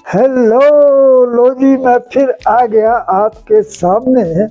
Hello. लो जी, मैं फिर आ गया आपके सामने।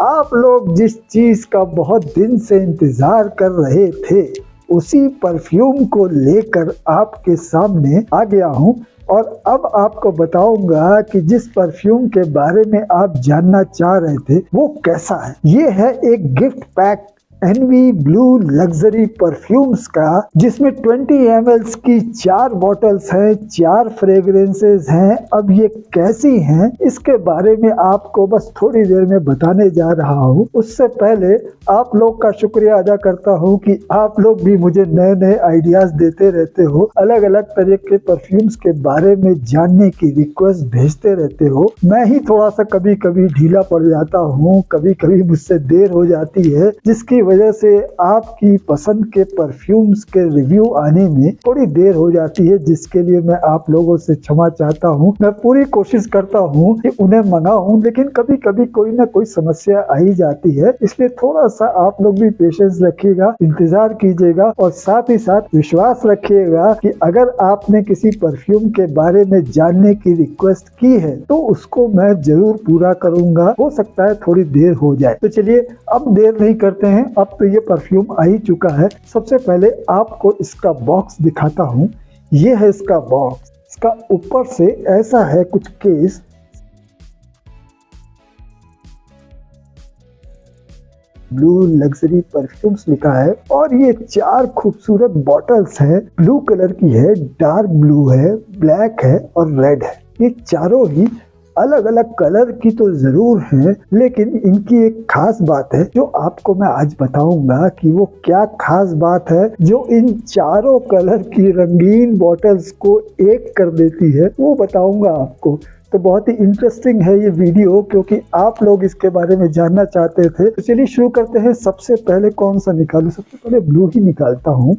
आप लोग जिस चीज का बहुत दिन से इंतजार कर रहे थे, उसी परफ्यूम को लेकर आपके सामने आ गया हूँ। और अब आपको बताऊंगा कि जिस परफ्यूम के बारे में आप जानना चाह रहे थे वो कैसा है। ये है एक gift pack Envy blue luxury perfumes का, जिसमें 20 ml की 4 बॉटल्स हैं, 4 फ्रेग्रेंसेस हैं। अब ये कैसी हैं इसके बारे में आपको बस थोड़ी देर में बताने जा रहा हूँ। उससे पहले आप लोग का शुक्रिया अदा करता हूँ कि आप लोग भी मुझे नए नए आइडियाज देते रहते हो, अलग अलग तरह के परफ्यूम्स के बारे में जानने की रिक्वेस्ट भेजते रहते हो। मैं ही थोड़ा सा कभी कभी ढीला पड़ जाता हूँ, कभी कभी मुझसे देर हो जाती है, जिसकी वजह से आपकी पसंद के परफ्यूम्स के रिव्यू आने में थोड़ी देर हो जाती है, जिसके लिए मैं आप लोगों से क्षमा चाहता हूं। मैं पूरी कोशिश करता हूं कि उन्हें मंगाऊं, लेकिन कभी कभी कोई ना कोई समस्या आ ही जाती है। इसलिए थोड़ा सा आप लोग भी पेशेंस रखिएगा, इंतजार कीजिएगा और साथ ही साथ विश्वास रखिएगा कि अगर आपने किसी परफ्यूम के बारे में जानने की रिक्वेस्ट की है तो उसको मैं जरूर पूरा करूंगा। हो सकता है थोड़ी देर हो जाए। तो चलिए अब देर नहीं करते हैं, अब तो ये परफ्यूम आ ही चुका है। सबसे पहले आपको इसका बॉक्स दिखाता हूँ। ये है इसका बॉक्स। इसका ऊपर से ऐसा है कुछ केस। ब्लू लग्जरी परफ्यूम्स लिखा है और ये 4 खूबसूरत बॉटल्स हैं। ब्लू कलर की है, डार्क ब्लू है, ब्लैक है और रेड है। ये चारों ही अलग अलग कलर की तो जरूर हैं, लेकिन इनकी एक खास बात है जो आपको मैं आज बताऊंगा कि वो क्या खास बात है जो इन चारों कलर की रंगीन बॉटल्स को एक कर देती है, वो बताऊंगा आपको। तो बहुत ही इंटरेस्टिंग है ये वीडियो, क्योंकि आप लोग इसके बारे में जानना चाहते थे। तो चलिए शुरू करते हैं। सबसे पहले कौन सा निकालूं? सबसे पहले ब्लू ही निकालता हूँ।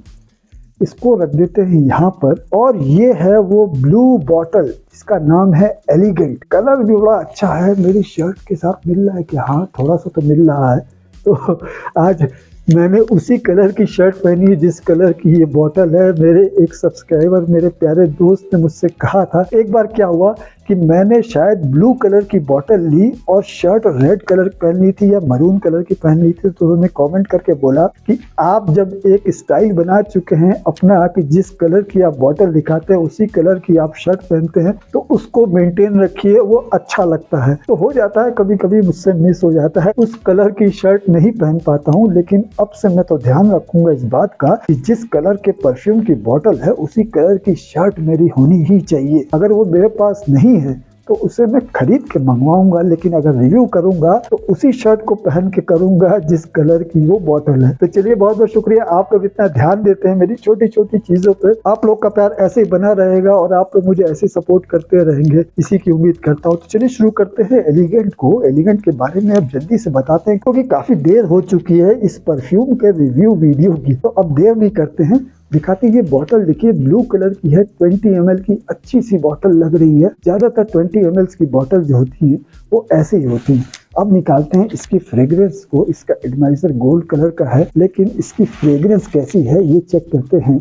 इसको रख देते हैं यहाँ पर। और ये है वो ब्लू बॉटल जिसका नाम है एलिगेंट। कलर भी बड़ा अच्छा है, मेरी शर्ट के साथ मिल रहा है कि हाँ, थोड़ा सा तो मिल रहा है। तो आज मैंने उसी कलर की शर्ट पहनी है जिस कलर की ये बॉटल है। मेरे एक सब्सक्राइबर, मेरे प्यारे दोस्त ने मुझसे कहा था, एक बार क्या हुआ कि मैंने शायद ब्लू कलर की बॉटल ली और शर्ट रेड कलर पहन ली थी या मरून कलर की पहन ली थी। तो उन्होंने कमेंट करके बोला कि आप जब एक स्टाइल बना चुके हैं अपना कि जिस कलर की आप बॉटल दिखाते हैं उसी कलर की आप शर्ट पहनते हैं, तो उसको मेंटेन रखिए, वो अच्छा लगता है। तो हो जाता है कभी कभी मुझसे मिस हो जाता है, उस कलर की शर्ट नहीं पहन पाता हूँ। लेकिन अब से मैं तो ध्यान रखूंगा इस बात का कि जिस कलर के परफ्यूम की बॉटल है उसी कलर की शर्ट मेरी होनी ही चाहिए। अगर वो मेरे पास नहीं है तो उसे मैं खरीद के मंगवाऊंगा, लेकिन अगर रिव्यू करूंगा तो उसी शर्ट को पहन के करूंगा जिस कलर की वो बॉटल है। तो चलिए, बहुत बहुत शुक्रिया। आप लोग इतना ध्यान देते हैं मेरी छोटी छोटी चीजों पे। आप लोग का प्यार ऐसे ही बना रहेगा और आप लोग मुझे ऐसे सपोर्ट करते रहेंगे, इसी की उम्मीद करता हूँ। तो चलिए शुरू करते हैं एलिगेंट को। एलिगेंट के बारे में अब जल्दी से बताते हैं, क्योंकि काफी देर हो चुकी है इस परफ्यूम के रिव्यू वीडियो की। तो अब देर नहीं करते हैं, दिखाते ये बॉटल। देखिए ब्लू कलर की है, 20 ml की अच्छी सी बॉटल लग रही है। ज्यादातर 20 ml की बॉटल जो होती है वो ऐसे ही होती है। अब निकालते हैं इसकी फ्रेग्रेंस को। इसका एटमाइजर गोल्ड कलर का है, लेकिन इसकी फ्रेग्रेंस कैसी है ये चेक करते हैं।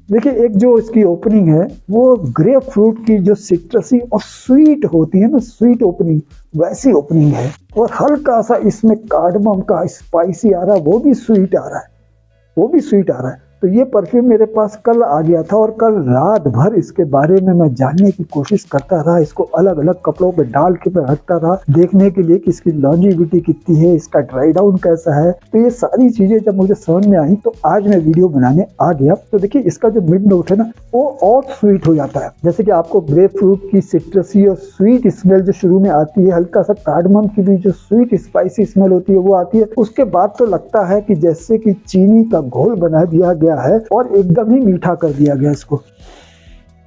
देखिए, एक जो इसकी ओपनिंग है वो ग्रेप फ्रूट की जो सिट्रसी और स्वीट होती है ना, स्वीट ओपनिंग, वैसी ओपनिंग है। और हल्का सा इसमें कार्डमम का स्पाइसी आ रहा है, वो भी स्वीट आ रहा है, वो भी स्वीट आ रहा है। तो ये परफ्यूम मेरे पास कल आ गया था और कल रात भर इसके बारे में मैं जानने की कोशिश करता रहा। इसको अलग अलग कपड़ों पे डाल के मैं रखता रहा देखने के लिए कि इसकी लॉन्जिविटी कितनी है, इसका ड्राई डाउन कैसा है। तो ये सारी चीजें जब मुझे समझ में आई तो आज मैं वीडियो बनाने आ गया। तो देखिए, इसका जो मिड नोट है ना वो और स्वीट हो जाता है। जैसे कि आपको ग्रेप फ्रूट की सिट्रसी और स्वीट स्मेल जो शुरू में आती है, हल्का सा कार्डमम की भी जो स्वीट स्पाइसी स्मेल होती है वो आती है। उसके बाद तो लगता है कि जैसे कि चीनी का घोल बना दिया गया है और एकदम ही मीठा कर दिया गया इसको।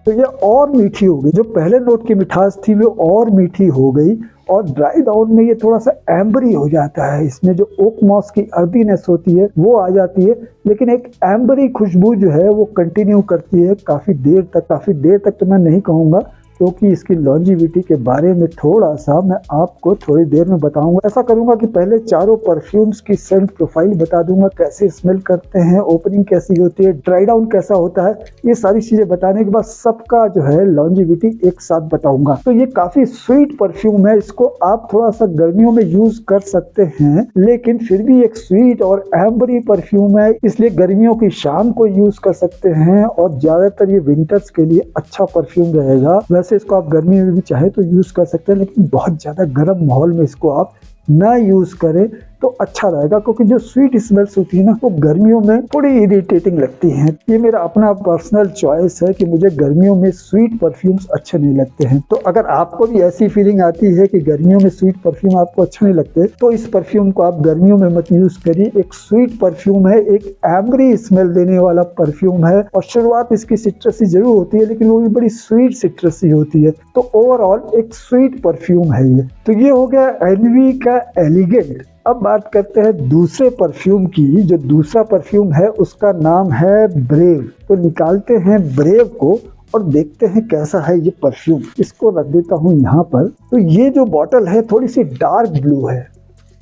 तो ये और मीठी हो गई, जो पहले नोट की मिठास थी वो और मीठी हो गई। और ड्राई डाउन में ये थोड़ा सा एम्बरी हो जाता है। इसमें जो ओक मॉस की अर्दीनेस होती है वो आ जाती है, लेकिन एक एम्बरी खुशबू जो है वो कंटिन्यू करती है काफी देर तक। काफी देर तक तो मैं नहीं कहूँगा, क्योंकि इसकी लॉन्जिविटी के बारे में थोड़ा सा मैं आपको थोड़ी देर में बताऊंगा। ऐसा करूंगा कि पहले चारों परफ्यूम्स की सेंट प्रोफाइल बता दूंगा, कैसे स्मेल करते हैं, ओपनिंग कैसी होती है, ड्राई डाउन कैसा होता है, ये सारी चीजें बताने के बाद सबका जो है लॉन्जिविटी एक साथ बताऊंगा। तो ये काफी स्वीट परफ्यूम है, इसको आप थोड़ा सा गर्मियों में यूज कर सकते हैं, लेकिन फिर भी एक स्वीट और एम्बरी परफ्यूम है, इसलिए गर्मियों की शाम को यूज कर सकते हैं और ज्यादातर ये विंटर्स के लिए अच्छा परफ्यूम रहेगा। वैसे इसको आप गर्मी में भी चाहे तो यूज कर सकते हैं, लेकिन बहुत ज्यादा गर्म माहौल में इसको आप ना यूज करें तो अच्छा रहेगा, क्योंकि जो स्वीट स्मेल्स होती है ना वो गर्मियों में थोड़ी इरिटेटिंग लगती हैं। ये मेरा अपना पर्सनल चॉइस है कि मुझे गर्मियों में स्वीट परफ्यूम्स अच्छे नहीं लगते हैं। तो अगर आपको भी ऐसी फीलिंग आती है कि गर्मियों में स्वीट परफ्यूम आपको अच्छे नहीं लगते, तो इस परफ्यूम को आप गर्मियों में मत यूज करिए। एक स्वीट परफ्यूम है, एक एम्बरी स्मेल देने वाला परफ्यूम है और शुरुआत इसकी सिट्रसी जरूर होती है, लेकिन वो भी बड़ी स्वीट सिट्रसी होती है। तो ओवरऑल एक स्वीट परफ्यूम है ये। तो ये हो गया एनवी का एलिगेंट। अब बात करते हैं दूसरे परफ्यूम की। जो दूसरा परफ्यूम है उसका नाम है ब्रेव। तो निकालते हैं ब्रेव को और देखते हैं कैसा है ये परफ्यूम। इसको रख देता हूँ यहाँ पर। तो ये जो बॉटल है थोड़ी सी डार्क ब्लू है,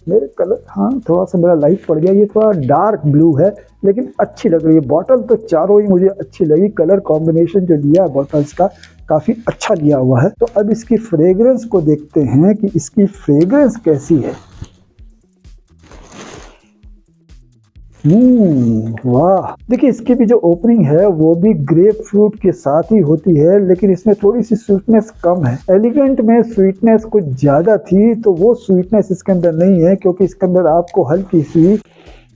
मेरे कलर, हाँ थोड़ा सा मेरा लाइट पड़ गया, ये थोड़ा डार्क ब्लू है लेकिन अच्छी लग रही है बॉटल। तो चारों ही मुझे अच्छी लगी, कलर कॉम्बिनेशन जो लिया बॉटल्स का काफी अच्छा लिया हुआ है। तो अब इसकी फ्रेग्रेंस को देखते हैं कि इसकी फ्रेग्रेंस कैसी है। वाह, देखिए इसकी भी जो ओपनिंग है वो भी ग्रेप फ्रूट के साथ ही होती है, लेकिन इसमें थोड़ी सी स्वीटनेस कम है। एलिगेंट में स्वीटनेस कुछ ज्यादा थी, तो वो स्वीटनेस इसके अंदर नहीं है, क्योंकि इसके अंदर आपको हल्की सी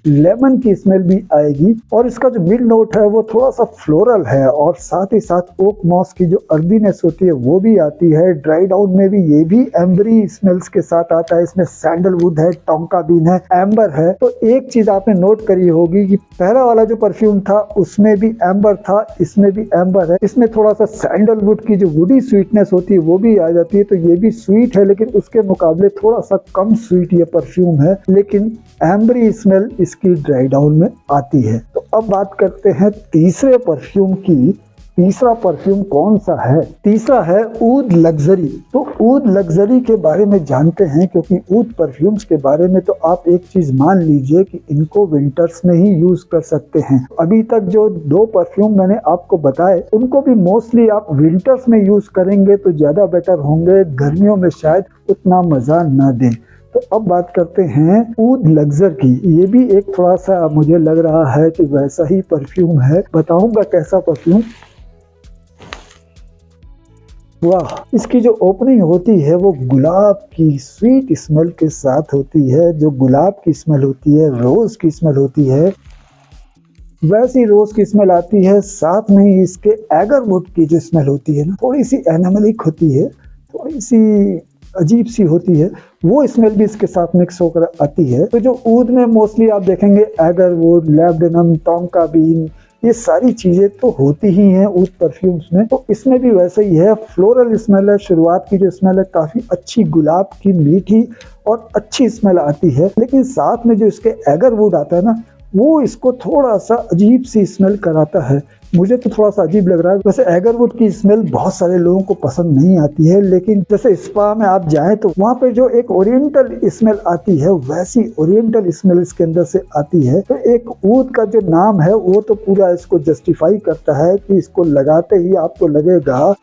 लेमन की स्मेल भी आएगी और इसका जो मिड नोट है वो थोड़ा सा फ्लोरल है और साथ ही साथ ओक मॉस की जो अर्दीनेस होती है वो भी आती है। ड्राई डाउन में भी ये भी एम्बरी स्मेल्स के साथ आता है। इसमें सैंडलवुड है, टोंका बीन है, एम्बर है। तो एक चीज आपने नोट करी होगी कि पहला वाला जो परफ्यूम था उसमें भी एम्बर था, इसमें भी एम्बर है। इसमें थोड़ा सा सैंडलवुड की जो वुडी स्वीटनेस होती है वो भी आ जाती है। तो ये भी स्वीट है, लेकिन उसके मुकाबले थोड़ा सा कम स्वीट ये परफ्यूम है, लेकिन एम्बरी स्मेल इसकी ड्राई डाउन में आती है। तो अब बात करते हैं तीसरे परफ्यूम की। तीसरा परफ्यूम कौन सा है? तीसरा है ऊद लग्जरी। तो ऊद लग्जरी के बारे में जानते हैं, क्योंकि ऊद परफ्यूम्स के बारे में तो आप एक चीज मान लीजिए कि इनको विंटर्स में ही यूज कर सकते हैं। अभी तक जो दो परफ्यूम मैंने आपको बताए उनको भी मोस्टली आप विंटर्स में यूज करेंगे तो ज्यादा बेटर होंगे, गर्मियों में शायद उतना मजा न दें। तो अब बात करते हैं ऊद लग्जर की। ये भी एक थोड़ा सा मुझे लग रहा है कि वैसा ही परफ्यूम है, बताऊंगा कैसा परफ्यूम। वाह, इसकी जो ओपनिंग होती है वो गुलाब की स्वीट स्मेल के साथ होती है। जो गुलाब की स्मेल होती है, रोज की स्मेल होती है, वैसी रोज की स्मेल आती है। साथ में ही इसके एगरवुड की जो स्मेल होती है ना, थोड़ी सी एनिमलिक होती है, थोड़ी सी अजीब सी होती है, वो स्मेल भी इसके साथ मिक्स होकर आती है। तो जो ऊद में मोस्टली आप देखेंगे एगरवुड, लैब्डेनम, टोंका बीन, ये सारी चीजें तो होती ही हैं ऊद परफ्यूम्स में। तो इसमें भी वैसे ही है, फ्लोरल स्मेल है। शुरुआत की जो स्मेल है काफी अच्छी, गुलाब की मीठी और अच्छी स्मेल आती है, लेकिन साथ में जो इसके एगरवुड आता है ना, वो इसको थोड़ा सा अजीब सी स्मेल कराता है। मुझे तो थोड़ा सा अजीब लग रहा है। वैसे एगरवुड की स्मेल बहुत सारे लोगों को पसंद नहीं आती है, लेकिन जैसे स्पा में आप जाएं तो वहाँ पे जो एक ओरिएंटल स्मेल आती है, वैसी ओरिएंटल स्मेल इसके अंदर से आती है। तो एक ऊद का जो नाम है वो तो पूरा इसको जस्टिफाई करता है कि इसको लगाते ही आपको लगेगा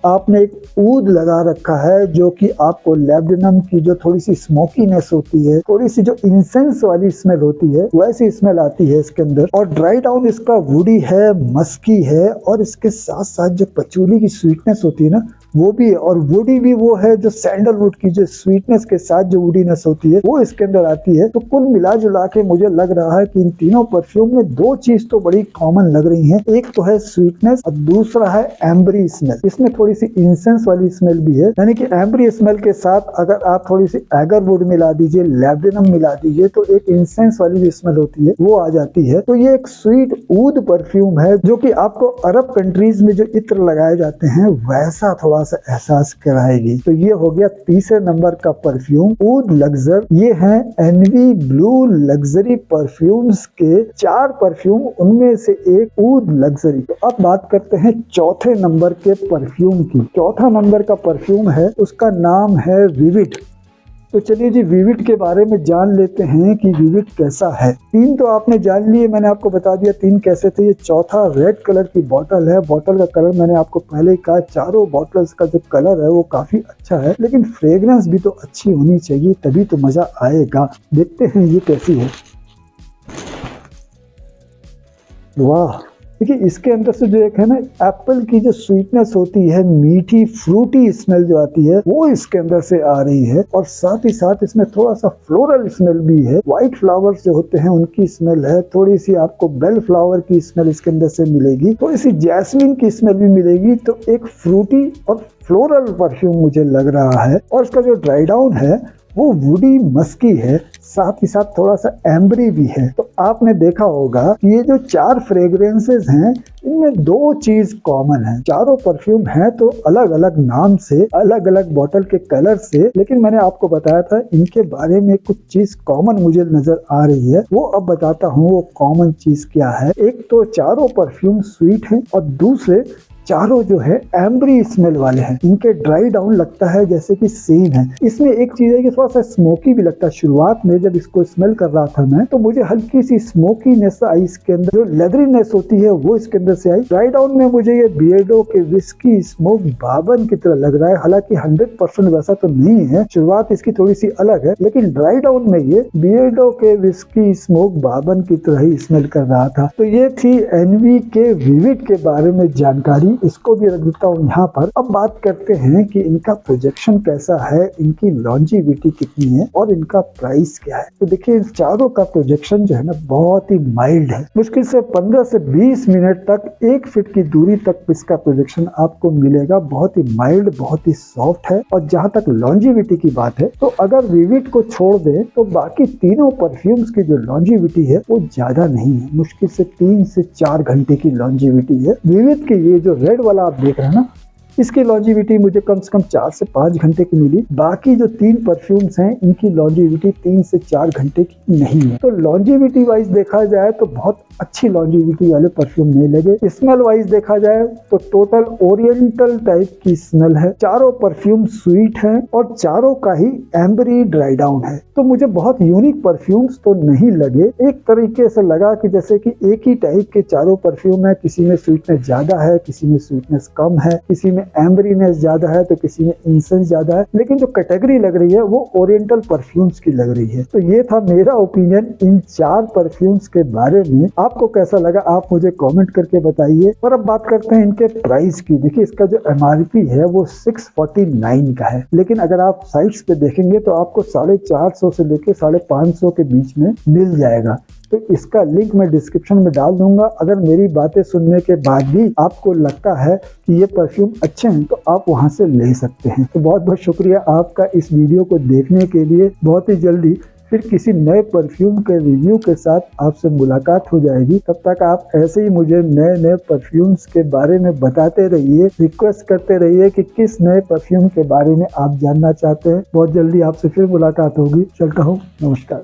आपने एक ऊद लगा रखा है, जो कि आपको लैब्डेनम की जो थोड़ी सी स्मोकीनेस होती है, थोड़ी सी जो इंसेंस वाली स्मेल होती है, वैसी स्मेल आती है इसके अंदर। और ड्राई डाउन इसका वुडी है, मस्की है, और इसके साथ साथ जो पचूली की स्वीटनेस होती है ना वो भी है, और वुडी भी वो है जो सैंडलवुड की जो स्वीटनेस के साथ जो वुडीनेस होती है वो इसके अंदर आती है। तो कुल मिला जुला के मुझे लग रहा है कि इन तीनों परफ्यूम में दो चीज तो बड़ी कॉमन लग रही है। एक तो है स्वीटनेस और दूसरा है एम्बरी स्मेल। इसमें थोड़ी सी इंसेंस वाली स्मेल भी है, यानी कि एम्बरी स्मेल के साथ अगर आप थोड़ी सी एगरवुड मिला दीजिए, लैब्डेनम मिला दीजिए, तो एक इंसेंस वाली जो स्मेल होती है वो आ जाती है। तो ये एक स्वीट ऊद परफ्यूम है, जो कि आपको अरब कंट्रीज में जो इत्र लगाए जाते हैं वैसा थोड़ा थोड़ा सा एहसास कराएगी। तो ये हो गया तीसरे नंबर का परफ्यूम ऊद लग्जर। ये है एनवी ब्लू लग्जरी परफ्यूम्स के 4 परफ्यूम, उनमें से एक ऊद लग्जरी। तो अब बात करते हैं चौथे नंबर के परफ्यूम की। चौथा नंबर का परफ्यूम है, उसका नाम है विविड। तो चलिए जी विविड के बारे में जान लेते हैं कि विविड कैसा है। 3 तो आपने जान लिए, मैंने आपको बता दिया 3 कैसे थे। ये चौथा रेड कलर की बॉटल है। बॉटल का कलर मैंने आपको पहले ही कहा, चारों बॉटल्स का जो कलर है वो काफी अच्छा है, लेकिन फ्रेग्रेंस भी तो अच्छी होनी चाहिए, तभी तो मजा आएगा। देखते हैं ये कैसी है। वाह, देखिए इसके अंदर से जो एक है ना एप्पल की जो स्वीटनेस होती है, मीठी फ्रूटी स्मेल जो आती है वो इसके अंदर से आ रही है, और साथ ही साथ इसमें थोड़ा सा फ्लोरल स्मेल भी है। व्हाइट फ्लावर्स जो होते हैं उनकी स्मेल है, थोड़ी सी आपको बेल फ्लावर की स्मेल इसके अंदर से मिलेगी, थोड़ी सी जैस्मिन की स्मेल भी मिलेगी। तो एक फ्रूटी और फ्लोरल परफ्यूम मुझे लग रहा है। और इसका जो ड्राई डाउन है वो वुडी मस्की है, साथ ही साथ थोड़ा सा एम्बरी भी है। तो आपने देखा होगा कि ये जो 4 फ्रेग्रेंसेस हैं इनमें 2 चीज कॉमन है। चारों परफ्यूम हैं तो अलग अलग नाम से, अलग अलग बॉटल के कलर से, लेकिन मैंने आपको बताया था इनके बारे में कुछ चीज कॉमन मुझे नजर आ रही है, वो अब बताता हूँ वो कॉमन चीज क्या है। एक तो चारों परफ्यूम स्वीट है, और दूसरे चारों जो है एम्बरी स्मेल वाले हैं। इनके ड्राई डाउन लगता है जैसे कि सेम है। इसमें एक चीज है कि थोड़ा सा स्मोकी भी लगता है। शुरुआत में जब इसको स्मेल कर रहा था मैं, तो मुझे हल्की सी स्मोकीनेस आई इसके अंदर, जो लेदरीनेस होती है वो इसके अंदर से आई। ड्राई डाउन में मुझे ये बियर्डो के विस्की स्मोक बार्बन की तरह लग रहा है, हालांकि 100% वैसा तो नहीं है, शुरुआत इसकी थोड़ी सी अलग है, लेकिन ड्राई डाउन में ये बियर्डो के विस्की स्मोक बार्बन की तरह ही स्मेल कर रहा था। तो ये थी एनवी के विविड के बारे में जानकारी, इसको भी रख देता हूँ यहाँ पर। अब बात करते हैं कि इनका प्रोजेक्शन कैसा है, इनकी लॉन्जिविटी कितनी है और इनका प्राइस क्या है। तो देखिए इन चारों का प्रोजेक्शन जो है ना बहुत ही माइल्ड है। मुश्किल से 15 से 20 मिनट तक 1 फीट की दूरी तक इसका प्रोजेक्शन आपको मिलेगा। बहुत ही माइल्ड, बहुत ही सॉफ्ट है। और जहाँ तक लॉन्जिविटी की बात है, तो अगर विविड को छोड़ दें तो बाकी तीनों परफ्यूम्स की जो लॉन्जिविटी है वो ज्यादा नहीं है। मुश्किल से 3 से 4 घंटे की लॉन्जिविटी है। विविड के ये जो रेड वाला आप देख रहे हैं ना, इसकी लॉन्जिविटी मुझे कम से कम 4 से 5 घंटे की मिली। बाकी जो 3 परफ्यूम्स हैं इनकी लॉन्जिविटी 3 से 4 घंटे की नहीं है। तो लॉन्जिविटी वाइज देखा जाए तो बहुत अच्छी लॉन्जिविटी वाले परफ्यूम नहीं लगे। स्मेल वाइज देखा जाए तो टोटल ओरिएंटल टाइप की स्मेल है। चारों परफ्यूम स्वीट हैं और चारों का ही एम्बरी ड्राई डाउन है। तो मुझे बहुत यूनिक परफ्यूम्स तो नहीं लगे। एक तरीके से लगा कि जैसे कि एक ही टाइप के चारों परफ्यूम है, किसी में स्वीटनेस ज्यादा है, किसी में स्वीटनेस कम है, किसी में एम्बरीनेस ज्यादा है तो किसी में इंसेंस ज्यादा है, लेकिन जो कैटेगरी लग रही है वो ओरिएंटल परफ्यूम्स की लग रही है। तो ये था मेरा ओपिनियन इन 4 परफ्यूम्स के बारे में। आपको कैसा लगा आप मुझे कमेंट करके बताइए। और अब बात करते हैं इनके प्राइस की। देखिए इसका जो MRP है वो 649 का है, लेकिन अगर आप साइट्स पे देखेंगे तो आपको 450 से लेके 550 के बीच में मिल जाएगा। तो इसका लिंक मैं डिस्क्रिप्शन में डाल दूंगा। अगर मेरी बातें सुनने के बाद भी आपको लगता है कि ये परफ्यूम अच्छे हैं तो आप वहां से ले सकते हैं। तो बहुत बहुत शुक्रिया आपका इस वीडियो को देखने के लिए। बहुत ही जल्दी फिर किसी नए परफ्यूम के रिव्यू के साथ आपसे मुलाकात हो जाएगी। तब तक आप ऐसे ही मुझे नए नए परफ्यूम्स के बारे में बताते रहिए, रिक्वेस्ट करते रहिए कि किस नए परफ्यूम के बारे में आप जानना चाहते हैं। बहुत जल्दी आपसे फिर मुलाकात होगी। चलता हूँ, नमस्कार।